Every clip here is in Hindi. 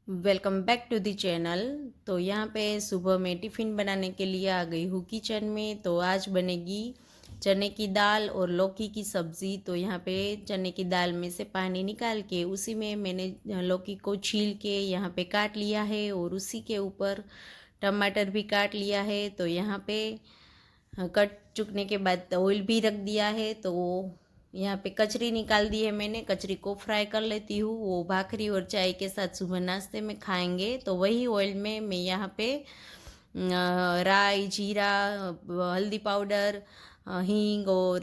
Welcome back to the channel. तो यहाँ पे सुबह में टिफ़िन बनाने के लिए आ गई हूँ किचन में। तो आज बनेगी चने की दाल और लौकी की सब्ज़ी। तो यहाँ पे चने की दाल में से पानी निकाल के उसी में मैंने लौकी को छील के यहाँ पे काट लिया है और उसी के ऊपर टमाटर भी काट लिया है। तो यहाँ पे कट चुकने के बाद ऑयल भी रख दिया है। तो यहाँ पे कचरी निकाल दी है मैंने, कचरी को फ्राई कर लेती हूँ। वो भाखरी और चाय के साथ सुबह नाश्ते में खाएंगे। तो वही ऑयल में मैं यहाँ पे राई, जीरा, हल्दी पाउडर, हींग और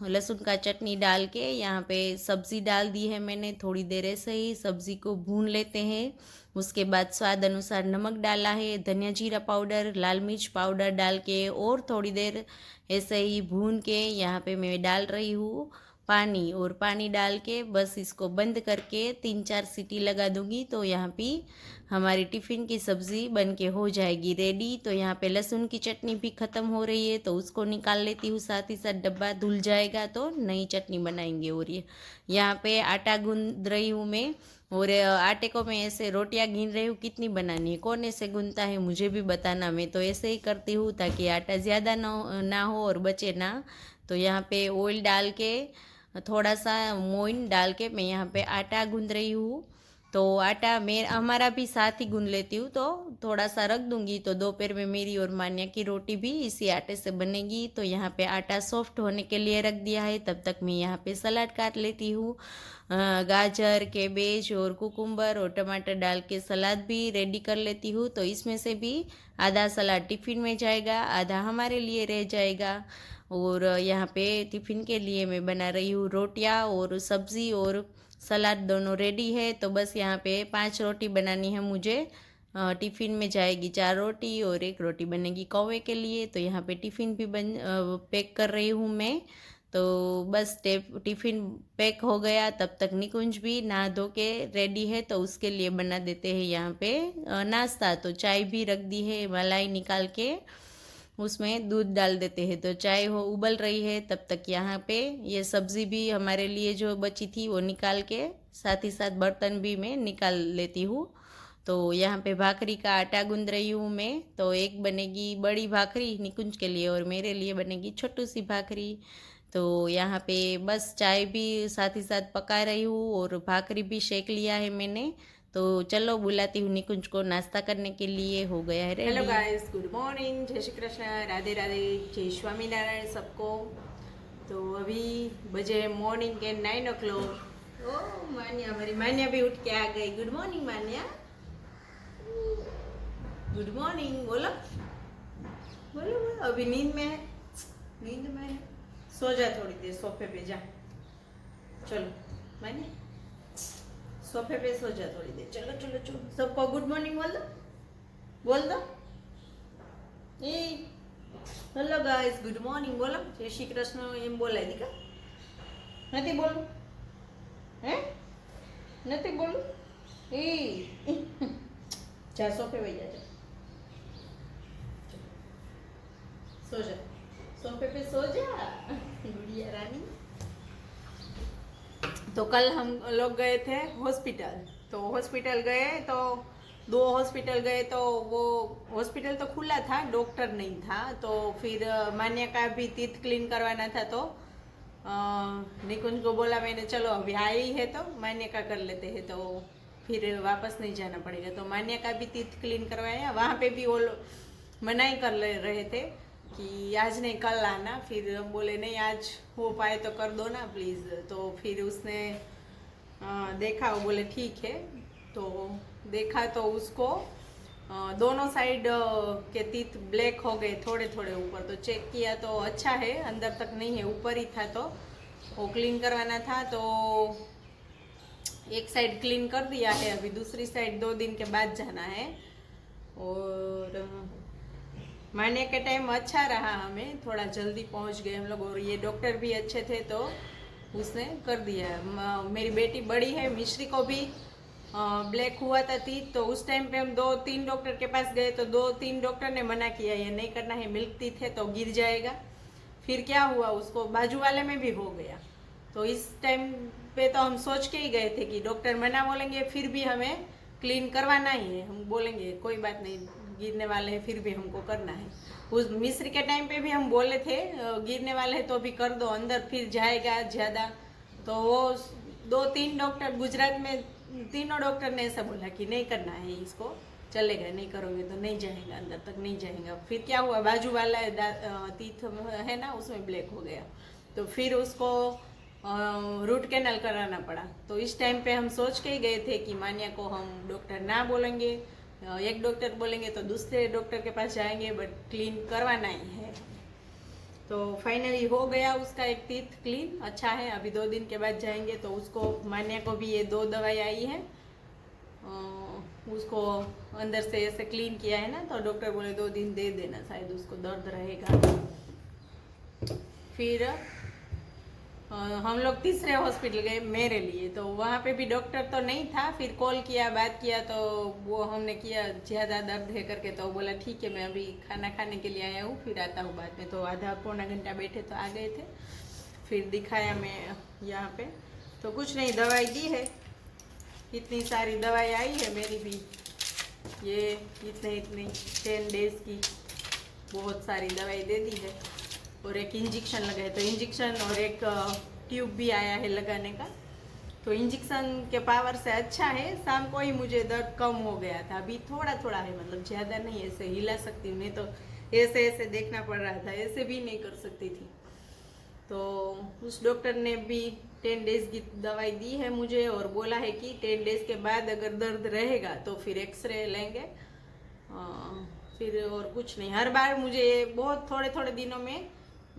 लहसुन का चटनी डाल के यहाँ पे सब्ज़ी डाल दी है मैंने। थोड़ी देर ऐसे ही सब्ज़ी को भून लेते हैं। उसके बाद स्वाद अनुसार नमक डाला है, धनिया जीरा पाउडर, लाल मिर्च पाउडर डाल के और थोड़ी देर ऐसे ही भून के यहाँ पे मैं डाल रही हूँ पानी। और पानी डाल के बस इसको बंद करके 3-4 सीटी लगा दूंगी। तो यहाँ पे हमारी टिफ़िन की सब्ज़ी बन के हो जाएगी रेडी। तो यहाँ पे लहसुन की चटनी भी ख़त्म हो रही है तो उसको निकाल लेती हूँ, साथ ही साथ डब्बा धुल जाएगा तो नई चटनी बनाएंगे। और ये यहाँ पे आटा गूंद रही हूँ मैं। और आटे को मैं ऐसे रोटियां गिन रही हूँ कितनी बनानी है, कौन ऐसे गूंथता है मुझे भी बताना। मैं तो ऐसे ही करती हूँ ताकि आटा ज़्यादा ना हो और बचे ना। तो यहाँ पे ऑयल डाल के थोड़ा सा मोइन डाल के मैं यहाँ पे आटा गूंद रही हूँ। तो आटा मैं हमारा भी साथ ही गूंद लेती हूँ। तो थोड़ा सा रख दूंगी तो दोपहर में मेरी और मान्या की रोटी भी इसी आटे से बनेगी। तो यहाँ पे आटा सॉफ्ट होने के लिए रख दिया है। तब तक मैं यहाँ पे सलाद काट लेती हूँ। गाजर, कैबेज और कुकुम्बर और टमाटर डाल के सलाद भी रेडी कर लेती हूँ। तो इसमें से भी आधा सलाद टिफ़िन में जाएगा, आधा हमारे लिए रह जाएगा। और यहाँ पे टिफ़िन के लिए मैं बना रही हूँ रोटियाँ और सब्ज़ी और सलाद दोनों रेडी है। तो बस यहाँ पे 5 रोटी बनानी है मुझे। टिफ़िन में जाएगी 4 रोटी और 1 रोटी बनेगी कौवे के लिए। तो यहाँ पे टिफ़िन भी पैक कर रही हूँ मैं। तो बस टिफ़िन पैक हो गया तब तक निकुंज भी नहा धो के रेडी है। तो उसके लिए बना देते हैं यहाँ पे नाश्ता। तो चाय भी रख दी है, मलाई निकाल के उसमें दूध डाल देते हैं। तो चाय हो उबल रही है तब तक यहाँ पे ये सब्ज़ी भी हमारे लिए जो बची थी वो निकाल के साथ ही साथ बर्तन भी मैं निकाल लेती हूँ। तो यहाँ पे भाखरी का आटा गूंद रही हूँ मैं। तो एक बनेगी बड़ी भाखरी निकुंज के लिए और मेरे लिए बनेगी छोटू सी भाखरी। तो यहाँ पे बस चाय भी साथ ही साथ पका रही हूँ और भाखरी भी सेक लिया है मैंने। तो चलो बुलाती हूँ निकुंज को नाश्ता करने के लिए, हो गया है ready. Hello guys, good morning, जय श्री कृष्ण, राधे राधे, जय स्वामीनारायण सबको। तो अभी बजे मॉर्निंग के 9 o'clock। ओ मान्या, हमारी मान्या भी उठ के आ गई। गुड मॉर्निंग मान्या, गुड मॉर्निंग बोलो बोलो बोलो। अभी नींद में है, नींद में है। सो जा थोड़ी देर, सोफे पे जा। चलो मान्या, सोफे पे सो जा थोड़ी देर। चलो चलो चलो, सबको गुड मॉर्निंग बोल दो, बोल दो। એ હેલો ગાઈસ, ગુડ મોર્નિંગ બોલો, જય શ્રી કૃષ્ણ એમ બોલાય દીકા. નથી બોલવું? હે નથી બોલવું? એ જા સોફે વઈ જા, सो जा, सोफे पे सो जा गुड़िया रानी। तो कल हम लोग गए थे हॉस्पिटल। तो हॉस्पिटल गए तो 2 हॉस्पिटल गए तो वो हॉस्पिटल तो खुला था, डॉक्टर नहीं था। तो फिर मान्या का भी टीथ क्लीन करवाना था। तो निकुंज को बोला मैंने, चलो अभी आई है तो मान्या का कर लेते हैं, तो फिर वापस नहीं जाना पड़ेगा। तो मान्या का भी टीथ क्लीन करवाया। वहाँ पे भी वो मनाही कर ले रहे थे कि आज नहीं कल आना। फिर हम बोले नहीं, आज हो पाए तो कर दो ना प्लीज़। तो फिर उसने देखा, वो बोले ठीक है। तो देखा तो उसको दोनों साइड के टीथ ब्लैक हो गए, थोड़े थोड़े ऊपर। तो चेक किया तो अच्छा है, अंदर तक नहीं है, ऊपर ही था। तो वो क्लीन करवाना था। तो एक साइड क्लीन कर दिया है, अभी दूसरी साइड 2 दिन के बाद जाना है। और मान्या के टाइम अच्छा रहा, हमें थोड़ा जल्दी पहुंच गए हम लोग। और ये डॉक्टर भी अच्छे थे तो उसने कर दिया। मेरी बेटी बड़ी है मिश्री को भी ब्लैक हुआ था टीथ। तो उस टाइम पे हम 2-3 डॉक्टर के पास गए तो 2-3 डॉक्टर ने मना किया, ये नहीं करना है, मिल्क टीथ है तो गिर जाएगा। फिर क्या हुआ, उसको बाजू वाले में भी हो गया। तो इस टाइम पे तो हम सोच के ही गए थे कि डॉक्टर मना बोलेंगे, फिर भी हमें क्लीन करवाना ही है। हम बोलेंगे कोई बात नहीं, गिरने वाले हैं फिर भी हमको करना है। उस मिस्र के टाइम पे भी हम बोले थे गिरने वाले हैं तो भी कर दो, अंदर फिर जाएगा ज़्यादा। तो वो 2-3 डॉक्टर गुजरात में, तीनों डॉक्टर ने ऐसा बोला कि नहीं करना है इसको, चलेगा, नहीं करोगे तो नहीं जाएगा, अंदर तक नहीं जाएगा। फिर क्या हुआ, बाजू वाला तीर्थ है ना, उसमें ब्लैक हो गया, तो फिर उसको रूट कैनल कराना पड़ा। तो इस टाइम पे हम सोच के ही गए थे कि मान्या को हम डॉक्टर ना बोलेंगे, एक डॉक्टर बोलेंगे तो दूसरे डॉक्टर के पास जाएंगे, बट क्लीन करवाना ही है। तो फाइनली हो गया उसका एक तीर्थ क्लीन, अच्छा है। अभी 2 दिन के बाद जाएंगे। तो उसको, मान्या को भी ये 2 दवाई आई है, उसको अंदर से ऐसे क्लीन किया है ना, तो डॉक्टर बोले 2 दिन दे देना, शायद उसको दर्द रहेगा। फिर हम लोग तीसरे हॉस्पिटल गए मेरे लिए, तो वहाँ पे भी डॉक्टर तो नहीं था। फिर कॉल किया, बात किया, तो वो हमने किया ज़्यादा दर्द है करके, तो बोला ठीक है मैं अभी खाना खाने के लिए आया हूँ, फिर आता हूँ बाद में। तो आधा पौना घंटा बैठे तो आ गए थे। फिर दिखाया मैं यहाँ पे, तो कुछ नहीं, दवाई दी है, इतनी सारी दवाई आई है मेरी भी, ये इतनी 10 डेज की बहुत सारी दवाई दे दी है। और एक इंजेक्शन लगाया, तो इंजेक्शन और एक ट्यूब भी आया है लगाने का। तो इंजेक्शन के पावर से अच्छा है, शाम को ही मुझे दर्द कम हो गया था, अभी थोड़ा थोड़ा है, मतलब ज़्यादा नहीं, ऐसे हिला सकती हूँ, नहीं तो ऐसे ऐसे देखना पड़ रहा था, ऐसे भी नहीं कर सकती थी। तो उस डॉक्टर ने भी 10 डेज की दवाई दी है मुझे, और बोला है कि 10 डेज के बाद अगर दर्द रहेगा तो फिर एक्सरे लेंगे, फिर और कुछ नहीं। हर बार मुझे बहुत थोड़े थोड़े दिनों में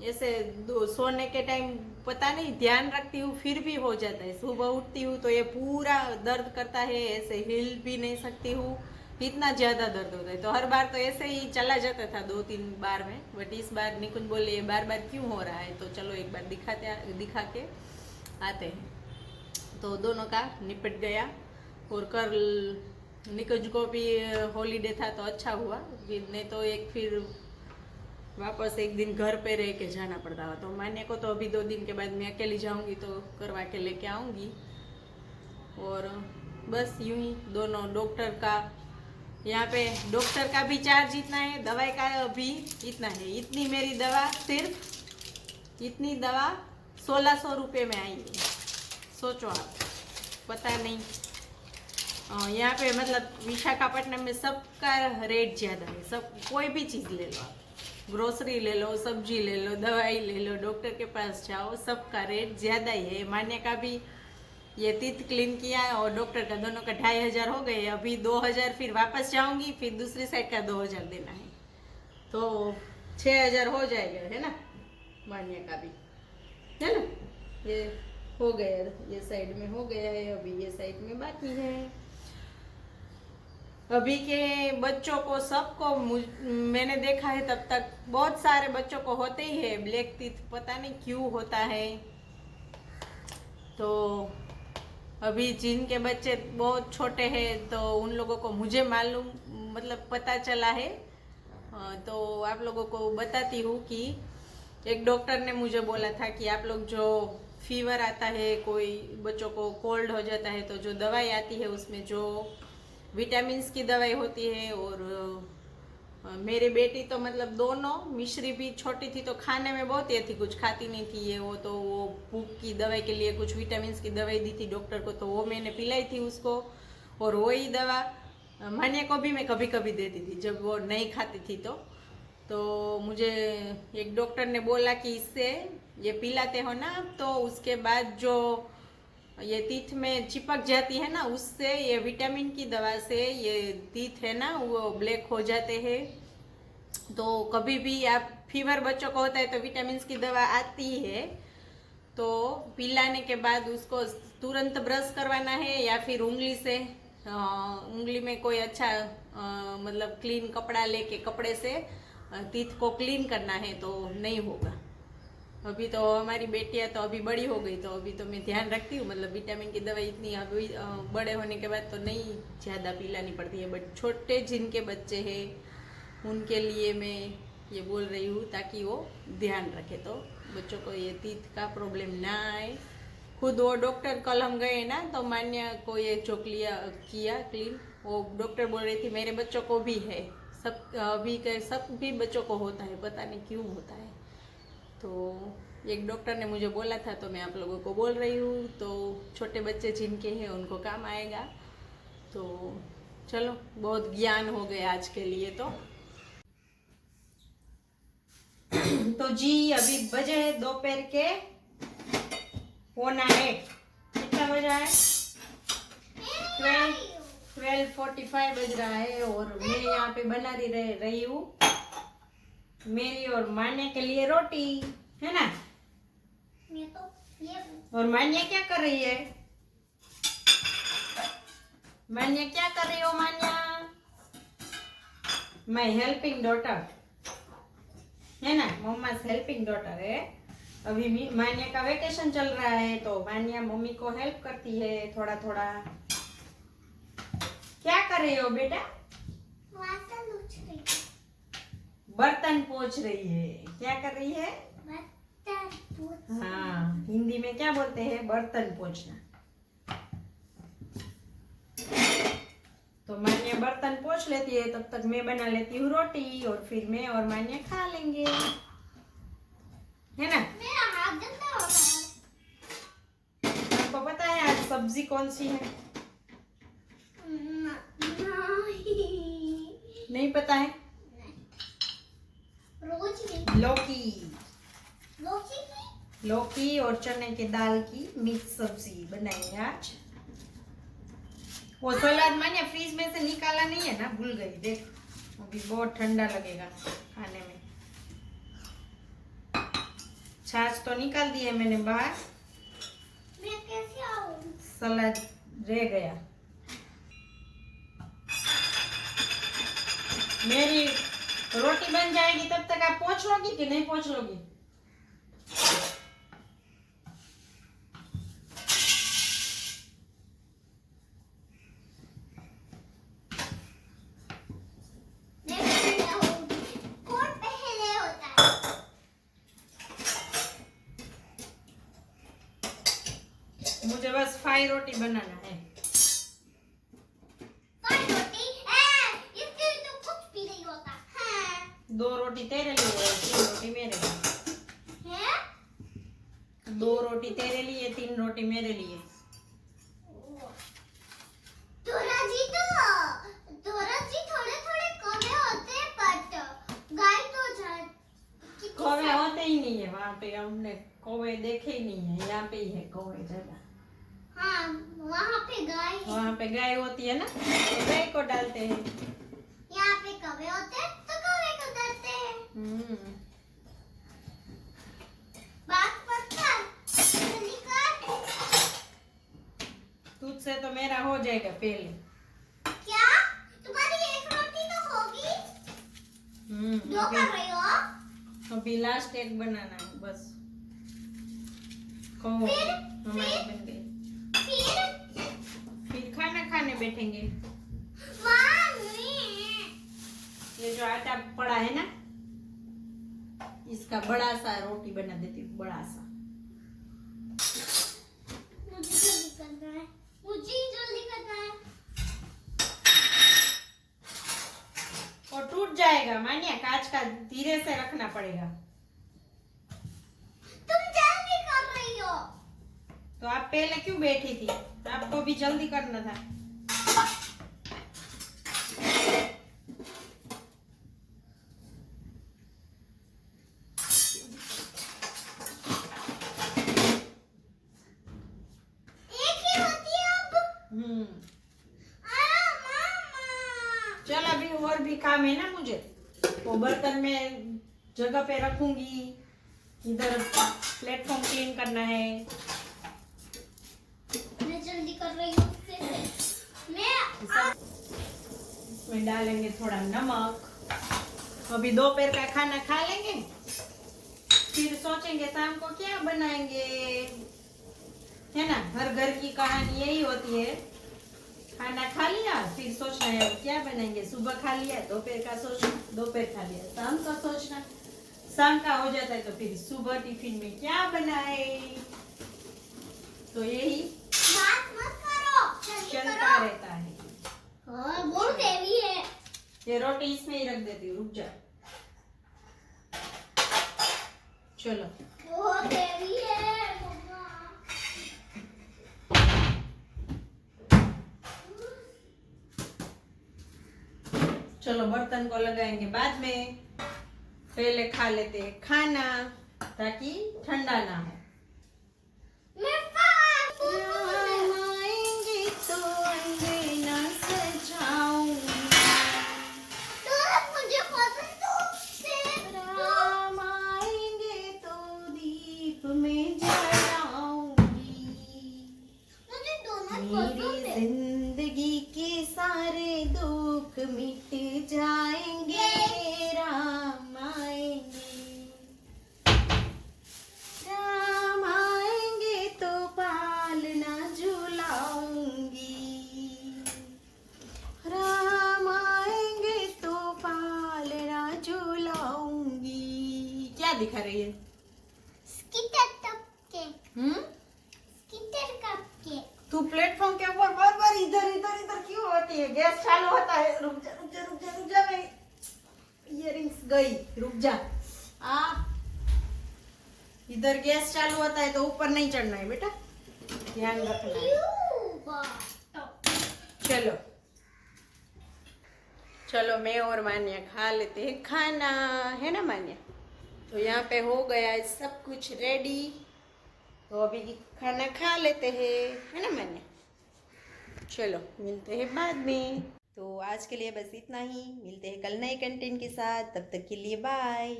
ऐसे सोने के टाइम पता नहीं ध्यान रखती हूँ, फिर भी हो जाता है। सुबह उठती हूँ तो ये पूरा दर्द करता है, ऐसे हिल भी नहीं सकती हूँ, इतना ज़्यादा दर्द होता है। तो हर बार तो ऐसे ही चला जाता था 2-3 बार में, बट इस बार निकुंज बोले ये बार बार क्यों हो रहा है, तो चलो एक बार दिखा के आते हैं। तो दोनों का निपट गया। और कल निकुंज को भी हॉलीडे था तो अच्छा हुआ, नहीं तो फिर वापस एक दिन घर पे रह के जाना पड़ता है। तो मान्या को तो अभी 2 दिन के बाद मैं अकेली जाऊंगी तो करवा के लेके आऊंगी। और बस यूं ही दोनों डॉक्टर का, यहाँ पे डॉक्टर का भी चार्ज इतना है, दवाई का भी इतना है। इतनी मेरी दवा, सिर्फ इतनी दवा 1600 रुपये में आई है, सोचो आप, पता नहीं। यहाँ पे मतलब विशाखापट्टनम में सबका रेट ज़्यादा है, सब कोई भी चीज़ ले लो आप, ग्रोसरी ले लो, सब्जी ले लो, दवाई ले लो, डॉक्टर के पास जाओ, सबका रेट ज़्यादा ही है। मान्या का भी ये तीत क्लीन किया है और डॉक्टर का, दोनों का 2500 हो गए। अभी 2000 फिर वापस जाऊंगी, फिर दूसरी साइड का 2000 देना है, तो 6000 हो जाएगा, है ना। मान्या का भी है ना, ये हो गया, ये साइड में हो गया है, अभी ये साइड में बाकी है। अभी के बच्चों को सबको, मैंने देखा है तब तक बहुत सारे बच्चों को होते ही है ब्लैक टीथ, पता नहीं क्यों होता है। तो अभी जिनके बच्चे बहुत छोटे हैं तो उन लोगों को, मुझे मालूम, मतलब पता चला है, तो आप लोगों को बताती हूँ कि एक डॉक्टर ने मुझे बोला था कि आप लोग जो फीवर आता है, कोई बच्चों को कोल्ड हो जाता है, तो जो दवाई आती है उसमें जो विटामिन की दवाई होती है, और मेरी बेटी तो मतलब दोनों, मिश्री भी छोटी थी तो खाने में बहुत ये थी, कुछ खाती नहीं थी ये वो, तो वो भूख की दवाई के लिए कुछ विटामिन की दवाई दी थी डॉक्टर को, तो वो मैंने पिलाई थी उसको। और वही दवा मान्या को भी मैं कभी कभी देती थी जब वो नहीं खाती थी। तो मुझे एक डॉक्टर ने बोला कि इससे ये पिलाते हो ना आप, तो उसके बाद जो ये तीत में चिपक जाती है ना, उससे ये विटामिन की दवा से ये तीत है ना वो ब्लैक हो जाते हैं। तो कभी भी आप, फीवर बच्चों को होता है तो विटामिन की दवा आती है, तो पिलाने के बाद उसको तुरंत ब्रश करवाना है, या फिर उंगली से, उंगली में कोई अच्छा मतलब क्लीन कपड़ा लेके कपड़े से तीत को क्लीन करना है, तो नहीं होगा। अभी तो हमारी बेटियां तो अभी बड़ी हो गई, तो अभी तो मैं ध्यान रखती हूँ, मतलब विटामिन की दवाई इतनी अभी बड़े होने के बाद तो नहीं ज़्यादा पिलानी पड़ती है, बट छोटे जिनके बच्चे हैं उनके लिए मैं ये बोल रही हूँ ताकि वो ध्यान रखे, तो बच्चों को ये तीत का प्रॉब्लम ना आए। खुद वो डॉक्टर, कल हम गए ना तो मान्या को ये चोकलिया किया क्लीन, वो डॉक्टर बोल रही थी मेरे बच्चों को भी है, सब अभी के सब भी बच्चों को होता है, पता नहीं क्यों होता है। तो एक डॉक्टर ने मुझे बोला था तो मैं आप लोगों को बोल रही हूँ। तो छोटे बच्चे जिनके हैं उनको काम आएगा। तो चलो, बहुत ज्ञान हो गया आज के लिए। तो जी अभी बजे दोपहर के 9:45। कितना बजा है? 12:45 बज रहा है। और मैं यहाँ पे बना रही हूँ मेरी और मान्या के लिए रोटी, है ना? और मान्या क्या कर रही है? मान्या क्या कर रही हो मान्या? माय हेल्पिंग डॉटर, है ना? मम्मा हेल्पिंग डॉटर है। अभी मान्या का वेकेशन चल रहा है तो मान्या मम्मी को हेल्प करती है थोड़ा थोड़ा। क्या कर रही हो बेटा? बर्तन पोंछ रही है। क्या कर रही है? हाँ, हिंदी में क्या बोलते हैं? बर्तन पोंछना। तो मान्या बर्तन पोंछ लेती है, तब तक मैं बना लेती हूँ रोटी और फिर मैं और मान्या खा लेंगे, है ना? मेरा हाथ गंदा हो गया। आपको पता है आज सब्जी कौन सी है? नहीं पता है? लौकी। लौकी और चने की दाल की मिक्स सब्जी बनाई है आज। वो सलाद मान्या फ्रीज में से निकाला नहीं है ना, भूल गई। देख अभी बहुत ठंडा लगेगा खाने में। छाछ तो निकाल दी है मैंने बाहर। मैं कैसे आऊं? सलाद रह गया। मेरी रोटी बन जाएगी तब तक आप पोंछ लोगी कि नहीं पोंछ लोगी? कौन पहले होता है? मुझे बस फ्राई रोटी बनाना है। इसके लिए तो कुछ भी नहीं होता है। 2 रोटी तेरे लिए और 3 रोटी मेरे लिए। है? 2 रोटी तेरे लिए, 3 रोटी मेरे लिए। थोड़ा जी थोड़े थोड़े कौवे होते हैं, बट गाय तो कौवे होते ही नहीं है वहाँ पे, हमने कौवे देखे ही नहीं है। यहाँ पे ही है कौवे ज्यादा। हाँ, वहाँ पे गाय है। वहाँ पे गाय होती है ना, तो गाय को डालते हैं। यहाँ पे कौवे होते हैं तो कौवे को डालते हैं। बात पता जल्दी कर। तुझसे तो मेरा हो जाएगा पहले। क्या? तुम्हारी एक रोटी तो होगी? दो कर रही हो? अभी लास्ट एक बनाना है बस। हमारी बन गई। फिर खाना खाने बैठेंगे। ये जो आटा पड़ा है ना, इसका बड़ा सा रोटी बना देती हूँ, बड़ा सा। मुझे जल्दी करना है, मुझे जल्दी करना है। और टूट जाएगा मानिया, कांच का धीरे से रखना पड़ेगा। तुम जल्दी कर रही हो। तो आप पहले क्यों बैठी थी? तो आपको भी जल्दी करना था। एक ही होती है अब। चल अभी और भी काम है ना मुझे। वो बर्तन में जगह पे रखूंगी, इधर प्लेटफॉर्म क्लीन करना है। मैं जल्दी कर रही हूँ। इसमें डालेंगे थोड़ा नमक। अभी दोपहर का खाना खा लेंगे, फिर सोचेंगे शाम को क्या बनाएंगे, है ना? हर घर की कहानी यही होती है। खाना खा लिया फिर सोचना है क्या बनाएंगे। सुबह खा लिया, दोपहर का सोचना, दोपहर खा लिया शाम का सोचना, शाम का हो जाता है तो फिर सुबह टिफिन में क्या बनाए। तो यही बात मत करो, जल्दी चलता करो। रहता है। हाँ बहुत हेवी है। ये रोटी इसमें ही रख देती हूँ, रुक जा। चलो बहुत हेवी है मम्मा। चलो बर्तन को लगाएंगे बाद में, पहले खा लेते हैं खाना ताकि ठंडा ना हो। मैं राम आएंगे तो अंगना सजाऊंगी, मुझे पसंद से राम आएंगे तो दीप में जलाऊंगी, मुझे दोनों मेरी पसंद है। जिंदगी के सारे दुख मिट जाएंगे, राम आएंगे, राम आएंगे तो पालना झुलाऊंगी, राम आएंगे तो पालना झुलाऊंगी। क्या दिखा रही है? Skeeter cup cake. हम्म, स्कीटर कप केक। तू प्लेटफॉर्म के ऊपर बार बार इधर इधर इधर क्यों होती है? गैस चालू होता है। रुक जा रुक जा रुक जा रुक जा, मेरी इयररिंग्स गई, रुक जा। इधर गैस चालू होता है तो ऊपर नहीं चढ़ना है बेटा, ध्यान रखना है। चलो चलो मैं और मान्या खा लेते हैं खाना, है ना मान्या? तो यहाँ पे हो गया है सब कुछ रेडी, तो अभी खाना खा लेते हैं, है ना मान्या? चलो मिलते हैं बाद में। तो आज के लिए बस इतना ही, मिलते हैं कल नए कंटेंट के साथ, तब तक के लिए बाय।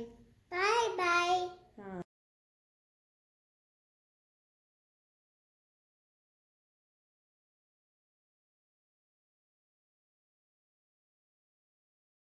Bye bye.